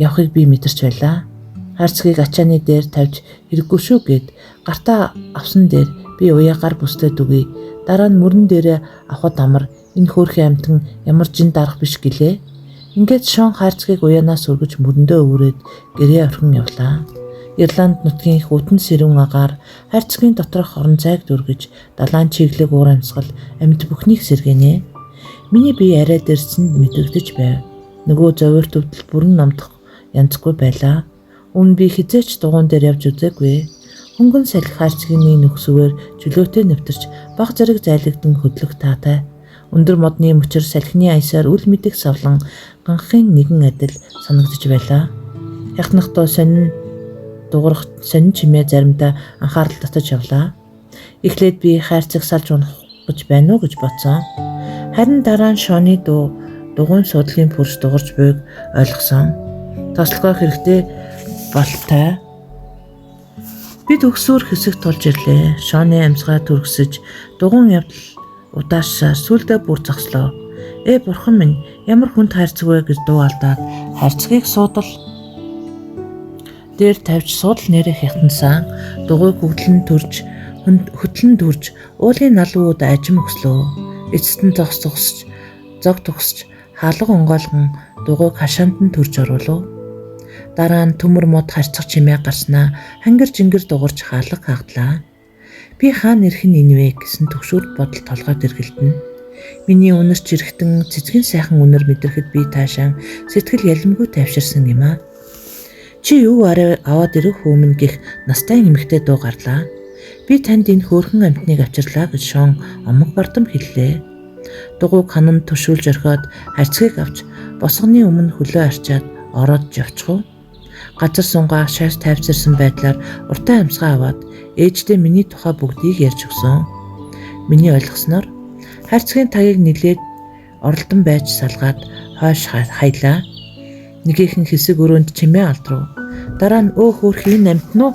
явахыг би мэдэрч байлаа. Харцгийг ачааны дээр тавьж хэрэггүй шүү гээд гартаа авсан дээр би уяагаар бүслээд үгүй. Дараа нь мөрөн дээрээ авахд амар энэ хөөрхөн амтан ямар жин дарах биш гэлээ. Ингээд Шон харцгийг уяанаас өргөж мөрөндөө өврөөд гэрээ орхин явлаа. Ирланд нутгийн хүтэн сэрүүн агаар харцгийн доторх орон зайг дүргэж далайн чиглэг уур амьсгал амьд бүхнийг сэргэнэ. Миний бие арай дэрсэнд мэдрэгдэж байв. Нөгөө зовир төвдөл бүрэн номдох янзгүй байлаа. Өмнө би хизээч дугуун дээр явж үзээгүй. Хөнгөн салхи харцгийн нөхсөөр чөлөөтэй нэвтэрч баг зэрэг зайлагдсан хөдлөх таатай. Өндөр модны мөчөр салхины аясаар үл мэдэх савлан ганхын нэгэн адил санагдаж байлаа. Яхнахтоо сонин дуурах сонин чимээ заримдаа анхаарал татаж явлаа. Эхлээд би хайрцаг салж унах гэж байна уу гэж бодсон. Харин дараа нь Шоны дугуйн судлалын пүрс дугарч буйг ойлгосон. Тослогоо хэрэгтэй болтой. Бид өгсөөр хэсэг тулж ирлээ. Шоны амьсгаа түргсэж дугуйн явдал удаашсаар сүлдээ бүр зогслоо. Бурхан минь, ямар хүнд хайрцаг вэ гэж дуу алдаад хайрцгийг суудал дээр тавьж суудал нэрээ хятансан дугуйг хөтлөн дүрж уулын налууд ажим өглөө. Эцэст нь зог төгсч хаалга онгойлгон дугуйг хашаанд нь төрж оруулав. Дараа нь төмөр мод харьцах чимээ гарснаа хангир жингэр дугарч хаалга хагдлаа. Би хаана ирэх нь инвэ гэсэн төгшүүр бодол толгойд эргэлдэнэ. Миний үнэрч ирэхтэн цэцгийн сайхан үнэр мэдрэхэд би таашаан сэтгэл ялэмгүй тайвширсан юм аа. Чи юу аваад ирэх хүмүн гих настай эмэгтэй дуу гарлаа. Би танд энэ хөөрхөн амьтныг авчирлаа гэж Шон омог бардам хэллээ. Дугуйг хананд төшүүлж орхиод харьцгийг авч босгоны өмнө хөлөө арчаад ороод явчихв. Газар сунгаа шааш тавьчирсан байдлаар уртаа амьсгаа аваад ээждээ миний тухай бүгдийг ярьж өгсөн. Миний ойлгосноор хайрцгийн тагийг нэлээд оролдон байж салгаад хойш хайлаа. Нэгийнхэн хэсэг өрөөнд чимээ алдрав. Дараа нь хөөх энэ амьтан уу?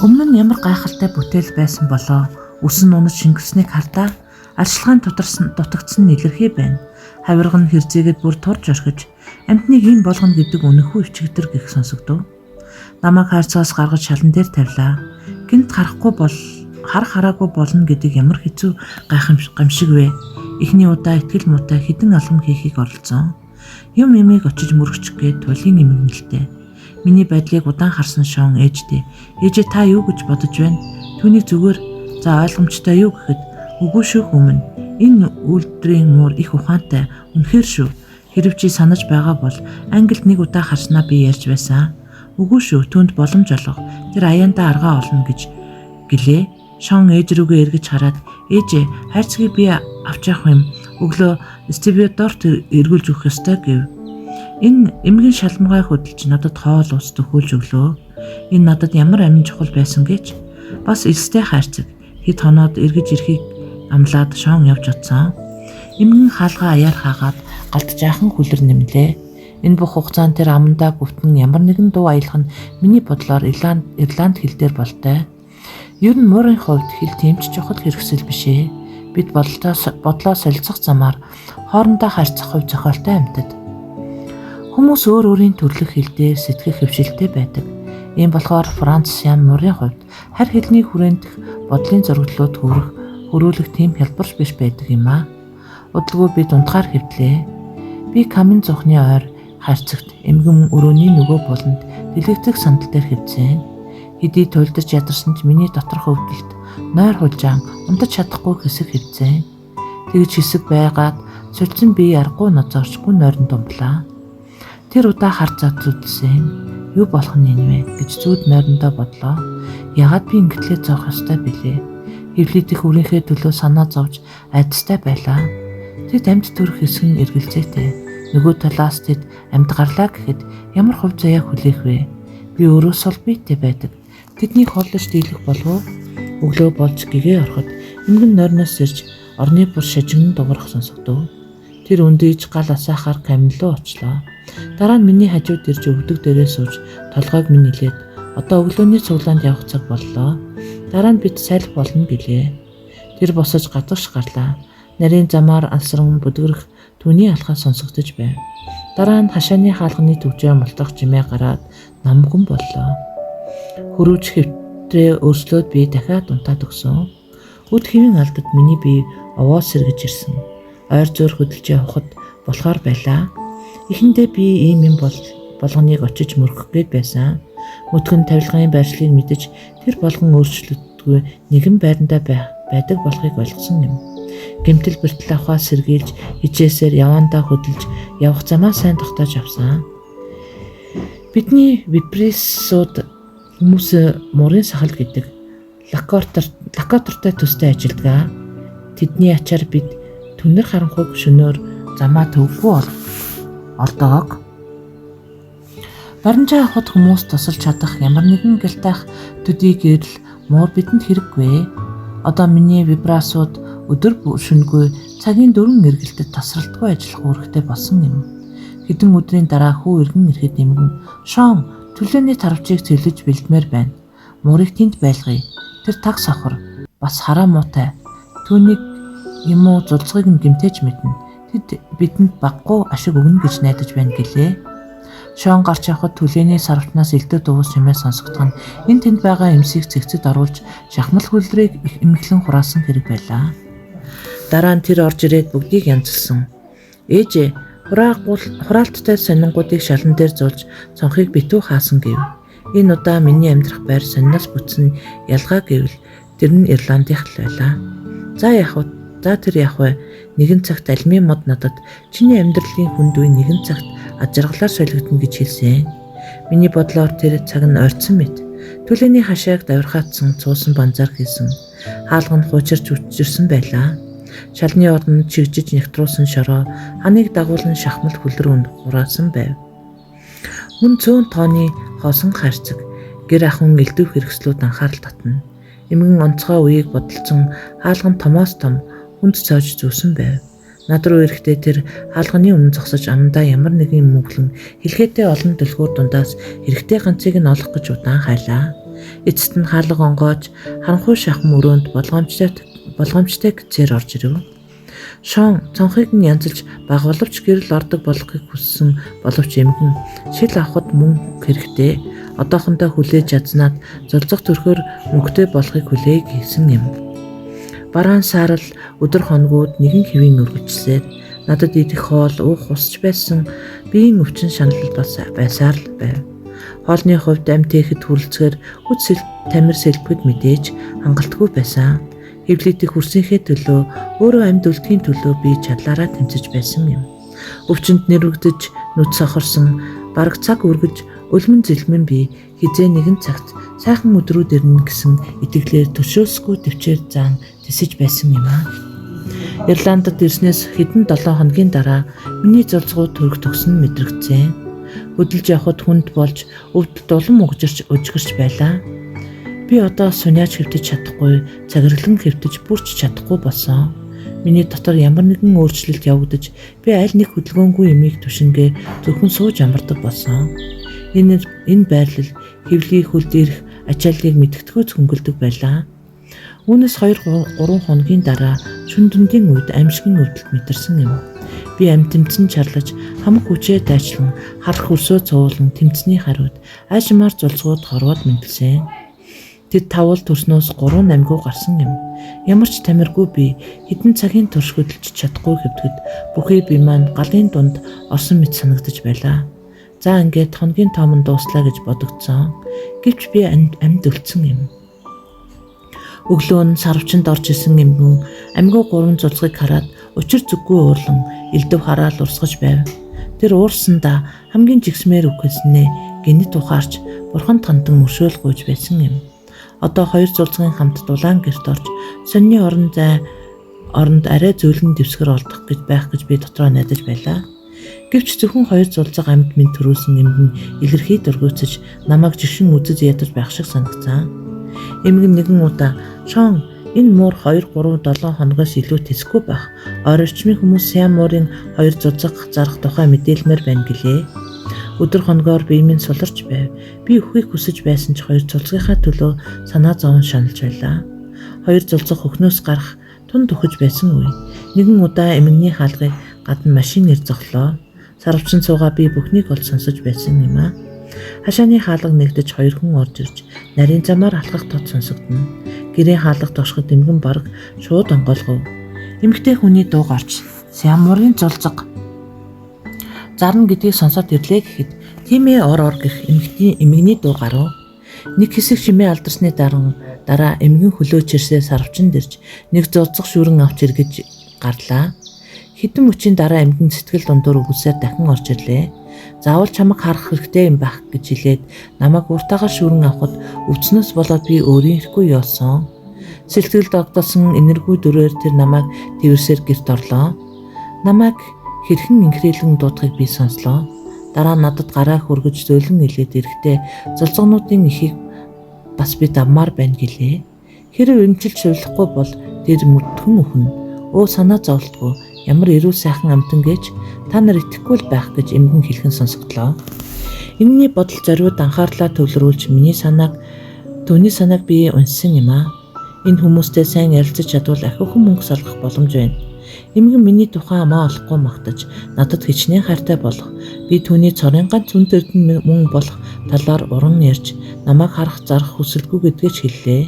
Өмнө нь ямар гайхалтай бүтээл байсан болоо үсэн унаж шингэснийг хардаа арчилгаан дутагдсан илэрхий байна. Хавирга нь хэрзээгээд бүр турж орхиж амьтныг ийм болгоно гэдэг үнэхүү ичигдэр гих сонсогдов. Намайг хайрцагаас гаргаж шалан дээр тавилаа. Гинт хараагүй болно гэдэг ямар хэцүү гамшиг вэ? Эхний удаа итгэл муутай хідэн алхам хийхийг оролцсон. Юмыг очиж мөрөгч гээд туйлын эмгэнэлтэй. Миний байдлыг удаан харсан Шон ээжтэй. Ээжээ та юу гэж бодож байна? Түүнийг зүгээр ойлгомжтой юу гэхэд үгүй шүү хүмүн. Энэ үйлдвэрийн муур их ухаантай. Үнэхээр шүү. Хэрв чи санаж байгаа бол ангилд нэг удаа харснаа би ярьж байсан. Үгүй шүү. Түүнд боломж олго. Тэр аяандаа аргаа олно гэж гэлээ. Шон ээж рүүгээ эргэж хараад ээжээ хайрцгийг би авч явах юм. Өглөө стебиодорт эргүүлж өгөх ёстой гэв. Энэ эмгэн шалмгай хөдөлж надад хоол ус төхүүлж өглөө. Энэ надад ямар амин чухал байсан гэж бас элстэй хайрцаг хэд хоноод эргэж ирэхийг амлаад Шон явж оцсон. Эмгэн хаалгаа аяар хаагаад галт жаахан хүлэр нэмлээ. Энэ бүх хугацаанд тэр амандаа бүвтэн ямар нэгэн дуу аялах нь миний бодлоор Ирланд хэл дээр болтой. Ер нь муурын хувьд хэл тэмч чухал хэрэгсэл биш ээ. Бид бодлоо солилцох замаар хоорондоо харьцах хувь зохиолтой амьтад. Хүмүүс өөр өөрийн төрлөх хэлдээ сэтгэх хөвшилтэй байдаг. Ийм болохоор Франц Ян муурын хувьд хар хэлний хүрэндх бодлын зөргөлөд хөрүүлэх тийм хялбарч биш байдаг юм аа. Удалгүй би дундгаар хэвдлээ. Би Камин зүхний ойр харьцагт эмгэн өрөөний нөгөө буланд дэлгэцэх сандал дээр хэвцэн. Хэдий туйлдаж ядарсан ч миний доторх өвдөлт нойр хулжаан унтаж чадахгүй хэсэг хэвцэн. Тэгж хэсэг байгаад сулцсан би аргагүй ноцоорчгүй нойрон думблаа. Тэр удаа хар зат зүтсэн. Юу болох нь вэ гэж зүуд нойрондоо бодлоо. Ягаад би ингэтлээ зоох ёстой билээ? Хэвлийдэх үрийнхээ төлөө санаа зовж айдастай байлаа. Тэд амьд төрөх хэсэг нь эргэлзээтэй. Нөгөө талаас тэд амьд гарлаа гэхэд ямар хувь заяа хүлээх вэ? Би өөрөө сул биетэй байдаг. Тэднийг хооллож дийлэх болов уу? Өглөө болж гэгээ ороход эмгэн нойрноос ирж орны бүр шажигн дуурах сонсогдов. Тэр өндийж гал асаахаар каминлуу очлоо. Дараа нь миний хажууд ирж өвдөг дээрээ сууж толгойг минь нилээд одоо өглөөний цуглаанд явах цаг боллоо. Дараа нь бид сайлх болно гэлээ. Тэр босож гадагш гарлаа. Нарийн замаар алсран бүдгэрэх түүний алхаа сонсогдож байв. Дараа нь хашааны хаалганы төвчөө мултах жимээ гараад намган боллоо. Хөрүүж хэвтрээ өрслөөд би дахиад унтаад өгсөн. Өд хэвэн алдад миний бие овоо сэргэж ирсэн. Ойр зөөр хөдөлж явахад болохоор байлаа. Эхэндээ би ийм юм болгоныг очиж мөрөх гээд байсан. Өтгөн тавилгын байршлыг мэдэж тэр болгон өөрчлөлтгүй нэгэн байрандаа байдаг болохыг ойлгосон юм. Гэмтэл бэртэл авахаа сэргийлж хичээсээр явандаа хөдөлж явах замаа сайн тогтоож авсан. Бидний випрессууд хүмүүс мурын сахал гэдэг локатортой төстэй ажилдгаа. Тэдний ачаар бид түнэр харанхуйг шөнөөр замаа төвгүй олдоог. Баримжаа авахд хүмүүс тусалж чадах ямар нэгэн гэлтайх төдийг ирэл муур бидэнд хэрэггүй. Одоо миний вибрасууд өдөр шөнөгүй цагийн 4 эргэлтэд тасралтгүй ажиллах үүрэгтэй болсон юм. Хэдэн өдрийн дараа хүү иргэн ирэхэд эмгэн Шон төлөөний тарвчийг цэвэрлэж бэлдмээр байна. Муурыг тэнд байлгая. Тэр таг сохор бас хараа муутай. Түүнийг юм уу зулцгийг нь гэмтэж мэднэ. Тэд бидэнд баггүй ашиг өгнө гэж найдаж байна гэлээ. Шон гарч явхад түлээний сарвчнаас элдв дуус чимээ сонсогдох нь энэ тэнд байгаа эмсийг цэгцэд оруулж шахмал хөлдрийг их эмхлэн хураасан хэрэг байлаа. Дараа нь тэр орж ирээд бүгдийг янзлсан. Ээжээ хураалттай сонингуудыг шалан дээр зулж цонхыг битүү хаасан гэв. Энэ удаа миний амьдрах байр сониноос бүтсэн ялгаа гэвэл тэр нь Ирландийнх л байлаа. За тэр яах вэ? Нэгэн цагт альмийн мод надад чиний амьдралын хүнд үе нэгэн цагт ад жаргалаар солигдно гэж хэлсэн. Миний бодлоор тэр цаг нь ойрцсон мэт. Түлээний хашааг давирхаатсан цуусан банзаар хийсэн. Хаалга нь хуучирч үчирсэн байлаа. Шалны ордонд чигжиж нэгтруулсан шороо ханыг дагуулan шахмал хүлэр хураасан байв. Мөн 100 тонны хоосон харцаг гэр ахын элдв хэрэгслүүд анхаарал татна. Эмгэн онцгой үеийг бодолцсон хаалган томоос том хүнд цоож зүүсэн байв. Над руу ирэхдээ тэр хаалганы өмнө зогсож амандаа ямар нэгэн мөглөн хэлхээтэй олон дэлгүүр дундаас хэрэгтэй ганцыг нь олох гэж удаан хайлаа. Эцэст нь хаалга онгоож харанхуй шахам өрөөнд болгоомжтой гэцээр орж ирэв. Шон цонхыг нь янзалж багвалвч гэрэл ордог болохыг хүссэн боловч эмгэн шил авахд мөн хэрэгтэй. Одоохондоо хүлээж чадсанаад зулцох төрхөөр мөнгөтэй болохыг хүлээг хийсэн юм. Бараан саарл өдөр хоногуд нэгэн хэвийн өргөжсээр надад идэх хоол уух усч байсан биеийн өвчин шанал байсаар л байв. Хоолны хувьд амт ихэд хүрэлцгээр хүч тамир сэлбэгэд мэдээж хангалтгүй байсан. Хэвлэлдэх хүрсийнхээ төлөө өөрөө амьд үлдэхийн төлөө би чадлаараа тэмцэж байсан юм. Өвчнөд нэрвэгдэж нүд сохорсон бараг цаг үргэж өлмөн зэлмэн би хизээ нэгэн цагт сайхан өдрүүд ирнэ гэсэн итгэлээр төшөөсгүй төвчээр зан тэсэж байсан юм аа. Ирландд ирснээс хэдэн 7 хоногийн дараа миний зулцгууд төрөх төгсөн мэдрэгцээ. Хөдөлж явхад хүнд болж өвд дулам өжгөрч байлаа. Би одоо суняаж хэвтэж чадахгүй, цагирлан хэвтэж бүрч чадахгүй болсон. Миний дотор ямар нэгэн өөрчлөлт явагдаж би аль нэг хөдөлгөөнгүй юмыг түшингээ зөвхөн сууж амардаг болсон. Энэ байрлал хэвлий хөлд ирэх ачааллыг мэдгэдэггүй хөнгөлдөг байлаа. Үүнээс 2-3 хоногийн дараа шүн дүндийн үед аимшигын өвдөлт мэдэрсэн юм. Би амтэмцэн чарлаж хамаг хүчээ дайчлан харах хөрсөө цуулан тэмцний хариуд аашмаар зулцгууд хорвоод мэдлсэн. Тэд тавал төрснөөс 3 намгуу гарсан юм. Ямар ч тамиргүй би хэдэн цагийн турш хөдөлж чадахгүй хэвтгэд бүхий би маань галын дунд орсон мэт санагдаж байлаа. За ингээд хоногийн тоомон дууслаа гэж бодогдсон. Гэвч би амьд өлдсөн юм. Өглөө нь сарвчанд орж исэн эмгэн амьгуу 3 зулцгийг хараад учир зүггүй уурлан элдв хараал урсгаж байв. Тэр уурсандаа хамгийн жигсмээр үхэлснээ гинэт ухаарч бурхан тандан мөршөөл гуйж байсан юм. Одоо 2 зулцгийн хамт дулаан гэрт орж сонины оронд арай зөөлөн дэвсгэр олдох гэж байх гэж би дотроо найдаж байлаа. Гэвч зөвхөн 2 зулцаг амьд минь төрүүлсэн эмгэн илэрхий дургуйцаж намайг жигшин үзэж ядаж байх шиг санагцсан. Эмгэн нэгэн удаа "Шон, энэ муур 2-3-7 хоногоос илүү тэсэхгүй байх. Орчмын хүмүүс Сиам муурын 2 зулцаг зарах тухай мэдээлмээр байна" гэлээ. Өдөр хоногоор бие минь суларч байв. Би өхийг хүсэж байсан ч 2 зулцгийнхаа төлөө санаа зовон шаналж байлаа. 2 зулцаг хөхнөөс гарах тунд өгөж байсан үе. Нэгэн удаа эмгэний хаалгыг гадна машин ир зоглоо. Сарвчин суугаа би бүхнийг олж сонсож байсан юм аа. Хашааны хаалга нэгдэж 2 хүн орж ирж нарийн замаар алхах тод сонсогдно. Гэрийн хаалга тошход эмгэн бараг шууд онгойлгов. Эмгтэй хүний дуу гарч "Сиам муурын зулцаг зарна" гэдгийг сонсоод ирлээ гэхэд "Тийм ээ, ор гэх эмгэний дуу гарав. Нэг хэсэг шимээ алдарсны дараа эмгэн хөлөөч ирсээ сарвчанд ирж нэг зулцах шүүрэн авч иргэж гарлаа. Хэдэн мөчийн дараа эмгэн сэтгэл дундуур өгүүлсээр дахин орж ирлээ. "Заавал чамайг харах хэрэгтэй юм байх" гэж хэлээд намайг уртаагаар шүүрэн авахд өвчнөөс болоод би өөрийнхөө явсан. Сэтгэл догдолсон энэргүй дүрээр тэр намайг тэрсээр гэрт орлоо. Намайг хэрхэн инхрээлэн дуудахыг би сонслоо. Дараа надад гараа хөргөж зөөлөн илээд ирэхдээ зулцгнуудын ихийг бас би давмаар байна гэлээ. Хэрэв эмчилж сувлахгүй бол тэр мөрдгөн өхнө. Санаа зовлтгүй ямар эрүү сайхан амтан гэж та нар итгэхгүй л байх гэж эмгэн хэлхэн сонсогдлоо. Энэний бодол зориуд анхаарлаа төвлөрүүлж түүний санааг би унссан юм аа. Энэ хүмүүстэй сайн ярилцаж чадвал ахиухан мөнгө салгах боломж байна. Эмгэн миний тухай амаа олохгүй магтаж, надад хичнээн хайртай болох, би түүний цорын ганц үн эрдэнэ мөн болох талаар уран ярьж, намайг харах зарах хүсэлгүй гэдгээ ч хэллээ.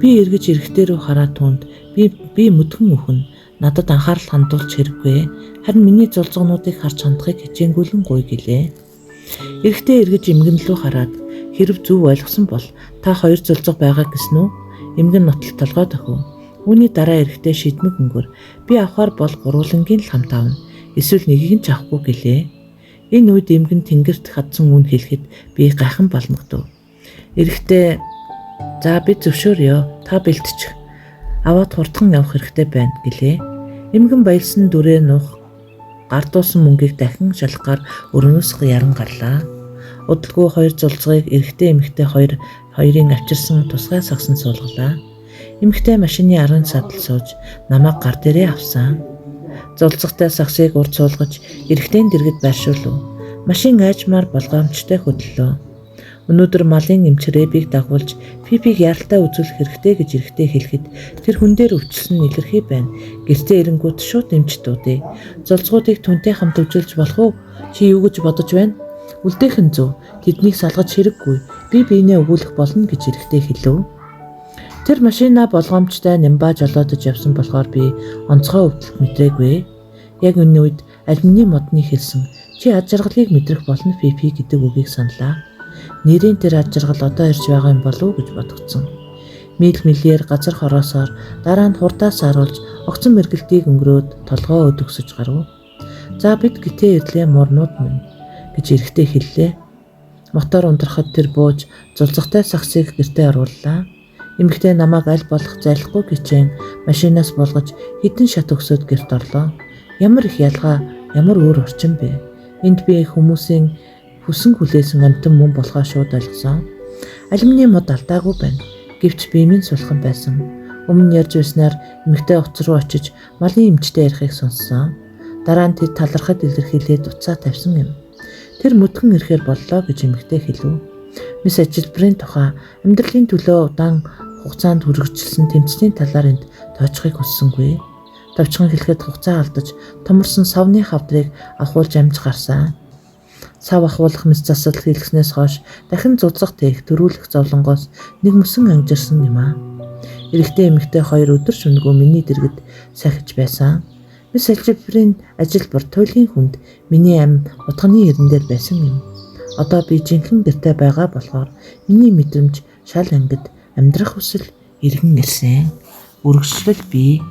Би эргэж эрэхтэй рүү хараад түүнд би мүдхэн өхөн надад анхаарал хандуулж хэрэггүй. Харин миний зулцгнуудыг харж хандахыг хичээнгүйлэн гуй гэлээ. Эрэхтэй эргэж эмгэн рүү хараад хэрв зөв ойлгосон бол та хоёр зулцг байгаа гэсэн үү? Эмгэн нотол толгой дөхөв. Үүний дараа эрэхтэй шийдмэг өнгөр би авахар бол гурвуулангийн л хамт авна. Эсвэл нэгийг нь ч авахгүй гэлээ. Энэ үед эмгэн тэнгэрт хадсан үн хэлэхэд би гайхан балмагдав. Эрэхтэй за би зөвшөөрье. Та бэлтчих. Аваад хурдхан явах хэрэгтэй байна гэлээ. Эмгэн баялсан дүрээ нуух гардуусан мөнгийг дахин шалхахаар өрнөөс яран гарлаа. Удалгүй хоёр зулцгийг эрэхтэй эмэгтэй хоёрын авчирсан тусгай сагсан суулгалаа. Эмэгтэй машины арын садал сууж намайг гар дээрээ авсан. Зулцгатай сагсыг урд суулгаж эрэхтэйн дэргэд байршуулв. Машин айжмаар болгоомжтой хөдлөлөө. Өнөөдөр малын эмчрээбийг дагуулж Пипиг яралтай үзүүлэх хэрэгтэй гэж эрэхтэй хэлэхэд тэр хүн дээр өвчлсөн илэрхий байна. Гэртээ ирэнгүүт шууд эмч дуудъя. Зулцгуудыг түнтэй хамт өвжүүлж болох уу? Чи юу гэж бодож байна? Үлдээх нь зөв. Тэднийг салгаж хэрэггүй. Би биенээ өгүүлэх болно гэж эрэхтэй хэлв. Тэр машина болгоомжтой нямбаа жолоодож явсан болохоор би онцгой өвдөлт мэдрээгүй. Яг энэ үед алюминий модны хэлсэн чи ад жаргалыг мэдрэх болно Пипи гэдэг үгийг саналаа. Нэрийн тэр ад жаргал одоо ирж байгаа юм болов уу гэж бодгцсон. Мэлээр газар хороосоор дараа нь хурдаас харуулж огцон мэргэлтийг өнгөрөөд толгоо өдөгсөж гарав. За бид гитээ ирлээ морнууд минь гэж эрэхтэй хэллээ. Мотор ундрахад тэр бууж зулцгатай сагсыг гэртээ орууллаа. Эмэгтэй намайг аль болох зайлахгүй гिचэн машинаас болгож хідэн шат өгсөд гэрт орлоо. Ямар их ялгаа, ямар өөр орчин бэ? Энд би хүмүүсийн хүсэн хүлээсэн амтан мөн болохоо шууд ойлгосон. Алюминий мод алдаагүй байна. Гэвч би минь сулхан байсан. Өмнө ярьж байснаар эмэгтэй утас руу очиж малын эмчтэй ярихыг сонссон. Дараа нь тэд талархад илэрхийлээд уцаа тавьсан юм. Тэр мүдхэн ирэхээр боллоо гэж эмэгтэй хэлв. Мис ажилбарын тухай амьдралын төлөө удаан хугацаанд хүргэжсэн тэмцлийн талаар энд тоочхыг хүссэнгүй. Товчхон хэлэхэд хугацаа алдаж томорсон савны хавдрыг ахуулж амж гарсан. Сав ахуулах мэс засал хийлгснээс хойш дахин зузах тээх төрүүлэх зовлонгоос нэг мөсөн ангижирсан юм аа. Эрэхтэй эмэгтэй хоёр өдөр шөнөгөө миний дэргэд сахиж байсан. Мис ажилбарын ажилбар туйлын хүнд миний амь утганы эрдэн дээр байсан юм. Одоо би жинхэнэ гэртээ байгаа болохоор миний мэдрэмж шал ангид амьдрах хүсэл иргэн ирсэн. Үргэлжлэл би